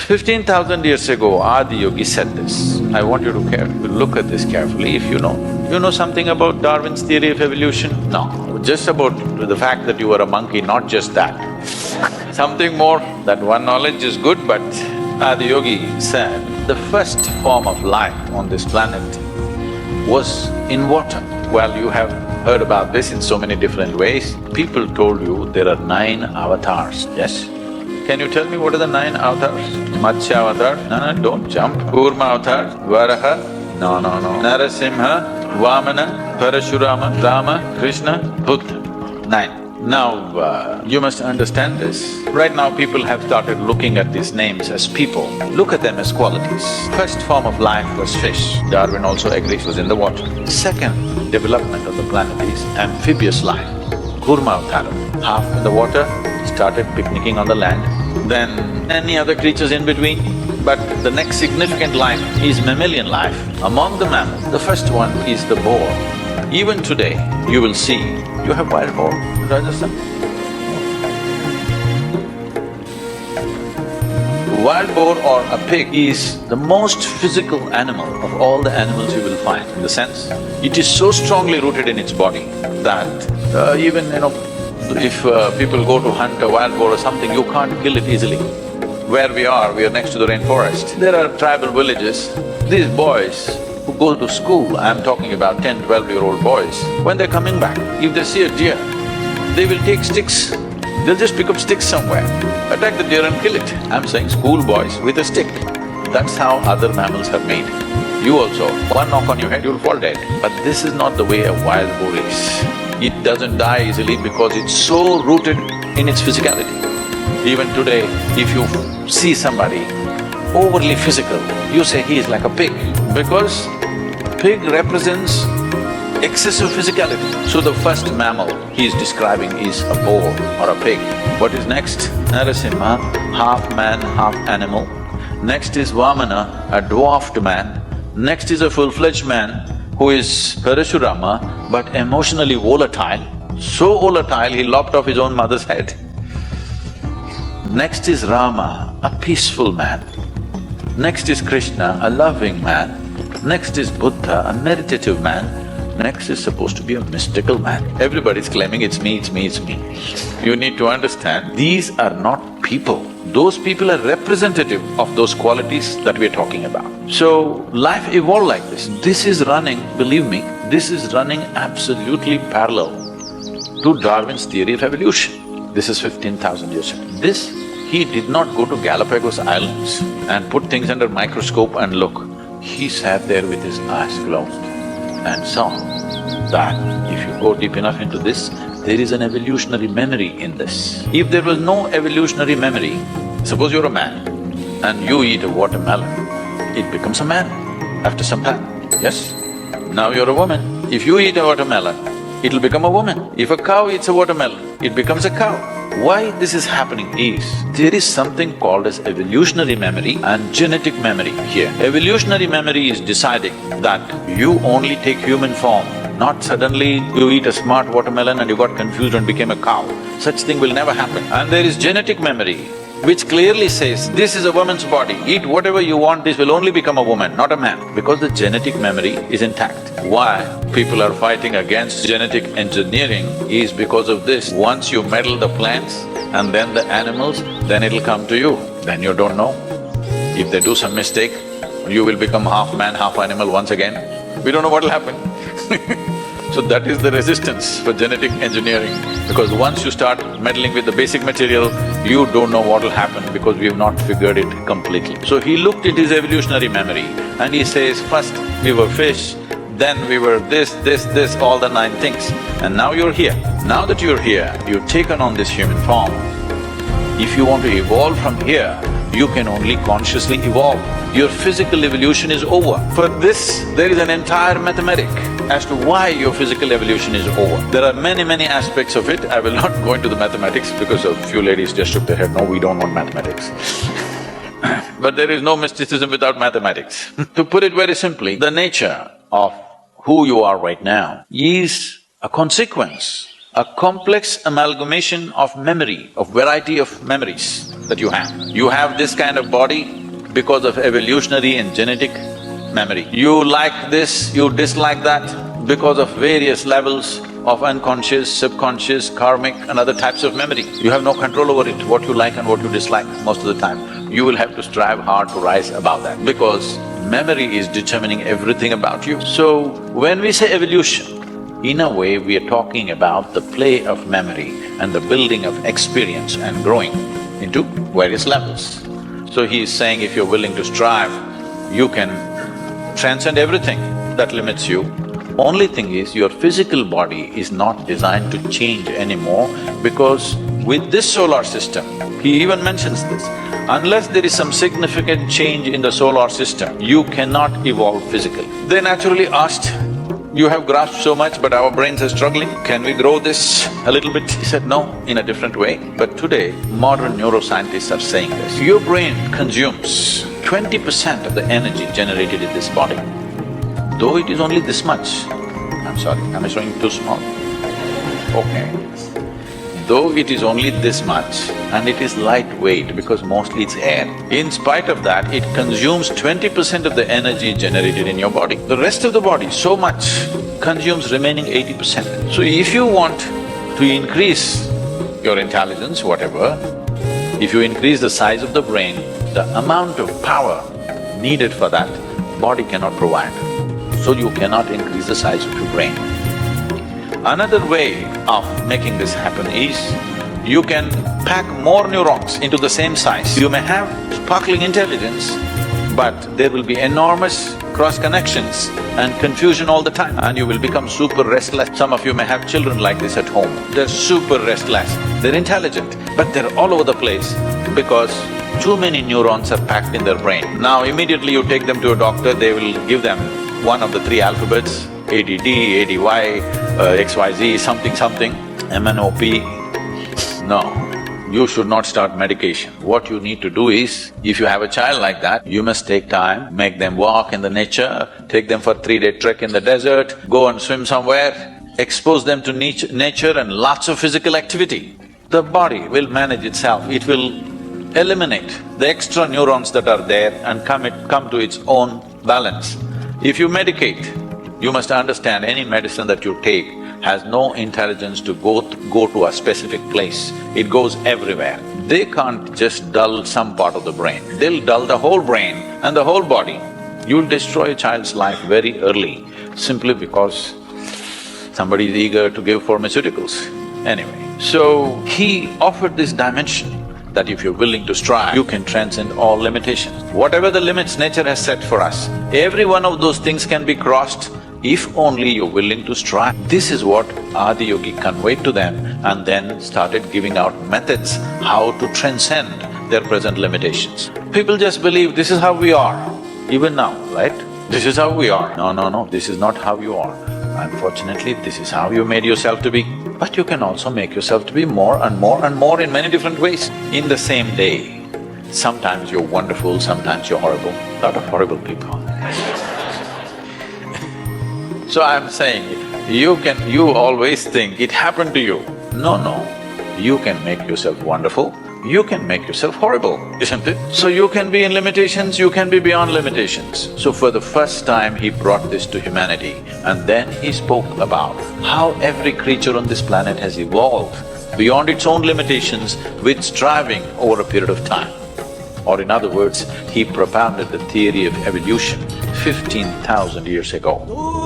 15,000 years ago, Adiyogi said this. I want you to look at this carefully if you know. You know something about Darwin's theory of evolution? No, just about the fact that you were a monkey, not just that. Something more, that one knowledge is good, but Adiyogi said the first form of life on this planet was in water. Well, you have heard about this in so many different ways. People told you there are 9 avatars, yes? Can you tell me what are the 9 avatars? Matsya avatar? No, don't jump. Kurma avatar? Varaha? No. Narasimha? Vamana? Parashurama? Rama? Krishna? Buddha? 9. Now, you must understand this. Right now, people have started looking at these names as people. Look at them as qualities. First form of life was fish. Darwin also agrees was in the water. Second development of the planet is amphibious life. Kurma avatar, half in the water, started picnicking on the land. Then any other creatures in between. But the next significant life is mammalian life. Among the mammals, the first one is the boar. Even today, you will see, you have wild boar in Rajasthan? Wild boar or a pig is the most physical animal of all the animals you will find, in the sense, it is so strongly rooted in its body that even, if people go to hunt a wild boar or something, you can't kill it easily. Where we are next to the rainforest. There are tribal villages. These boys who go to school, I'm talking about 10, 12-year-old boys, when they're coming back, if they see a deer, they will take sticks, they'll just pick up sticks somewhere, attack the deer and kill it. I'm saying schoolboys with a stick. That's how other mammals are made. You also, one knock on your head, you'll fall dead. But this is not the way a wild boar is. It doesn't die easily because it's so rooted in its physicality. Even today, if you see somebody overly physical, you say he is like a pig, because pig represents excessive physicality. So the first mammal he is describing is a boar or a pig. What is next? Narasimha, half man, half animal. Next is Vamana, a dwarfed man. Next is a full-fledged man who is Parashurama, but emotionally volatile. So volatile, he lopped off his own mother's head. Next is Rama, a peaceful man. Next is Krishna, a loving man. Next is Buddha, a meditative man. Next is supposed to be a mystical man. Everybody's claiming it's me, it's me, it's me. You need to understand, these are not people. Those people are representative of those qualities that we're talking about. So, life evolved like this. This is running, believe me, this is running absolutely parallel to Darwin's theory of evolution. This is 15,000 years ago. This, he did not go to Galapagos Islands and put things under microscope and look. He sat there with his eyes closed and saw that if you go deep enough into this, there is an evolutionary memory in this. If there was no evolutionary memory, suppose you're a man and you eat a watermelon, it becomes a man after some time, yes? Now you're a woman, if you eat a watermelon, it'll become a woman. If a cow eats a watermelon, it becomes a cow. Why this is happening is, there is something called as evolutionary memory and genetic memory here. Evolutionary memory is deciding that you only take human form, not suddenly you eat a smart watermelon and you got confused and became a cow. Such thing will never happen. And there is genetic memory, which clearly says, this is a woman's body, eat whatever you want, this will only become a woman, not a man, because the genetic memory is intact. Why people are fighting against genetic engineering is because of this. Once you meddle the plants and then the animals, then it'll come to you, then you don't know. If they do some mistake, you will become half man, half animal once again. We don't know what'll happen So that is the resistance for genetic engineering, because once you start meddling with the basic material, you don't know what'll happen because we have not figured it completely. So he looked at his evolutionary memory and he says, first we were fish, then we were this, all the 9 things, and now you're here. Now that you're here, you've taken on this human form. If you want to evolve from here, you can only consciously evolve. Your physical evolution is over. For this, there is an entire mathematic as to why your physical evolution is over. There are many aspects of it. I will not go into the mathematics because a few ladies just shook their head, no, we don't want mathematics. But there is no mysticism without mathematics. To put it very simply, the nature of who you are right now is a consequence, a complex amalgamation of memory, of variety of memories. that you have. You have this kind of body because of evolutionary and genetic memory. You like this, you dislike that because of various levels of unconscious, subconscious, karmic and other types of memory. You have no control over it, what you like and what you dislike most of the time. You will have to strive hard to rise above that because memory is determining everything about you. So, when we say evolution, in a way we are talking about the play of memory and the building of experience and growing into various levels. So he is saying if you're willing to strive, you can transcend everything that limits you. Only thing is, your physical body is not designed to change anymore because with this solar system, he even mentions this, unless there is some significant change in the solar system, you cannot evolve physically. They naturally asked, you have grasped so much but our brains are struggling, can we grow this a little bit? He said, no, in a different way. But today, modern neuroscientists are saying this. Your brain consumes 20% of the energy generated in this body. Though it is only this much, I'm sorry, am I showing too small? Okay. Though it is only this much and it is lightweight because mostly it's air, in spite of that, it consumes 20% of the energy generated in your body. The rest of the body, so much, consumes remaining 80%. So if you want to increase your intelligence, whatever, if you increase the size of the brain, the amount of power needed for that, body cannot provide. So you cannot increase the size of your brain. Another way of making this happen is, you can pack more neurons into the same size. You may have sparkling intelligence, but there will be enormous cross-connections and confusion all the time and you will become super restless. Some of you may have children like this at home. They're super restless, they're intelligent, but they're all over the place because too many neurons are packed in their brain. Now immediately you take them to a doctor, they will give them one of the three alphabets, ADD, ADY, XYZ, something, something, MNOP. No, you should not start medication. What you need to do is, if you have a child like that, you must take time, make them walk in the nature, take them for a 3-day trek in the desert, go and swim somewhere, expose them to nature and lots of physical activity. The body will manage itself, it will eliminate the extra neurons that are there and come to its own balance. If you medicate, you must understand any medicine that you take has no intelligence to go to a specific place, it goes everywhere. They can't just dull some part of the brain, they'll dull the whole brain and the whole body. You'll destroy a child's life very early simply because somebody is eager to give pharmaceuticals. Anyway, so he offered this dimension that if you're willing to strive, you can transcend all limitations. Whatever the limits nature has set for us, every one of those things can be crossed if only you're willing to strive. This is what Adiyogi conveyed to them and then started giving out methods how to transcend their present limitations. People just believe this is how we are, even now, right? This is how we are. No, this is not how you are. Unfortunately, this is how you made yourself to be. But you can also make yourself to be more and more and more in many different ways. In the same day, sometimes you're wonderful, sometimes you're horrible. Lot of horrible people. So I'm saying, you always think it happened to you. No, you can make yourself wonderful, you can make yourself horrible, isn't it? So you can be in limitations, you can be beyond limitations. So for the first time he brought this to humanity and then he spoke about how every creature on this planet has evolved beyond its own limitations with striving over a period of time. Or in other words, he propounded the theory of evolution 15,000 years ago.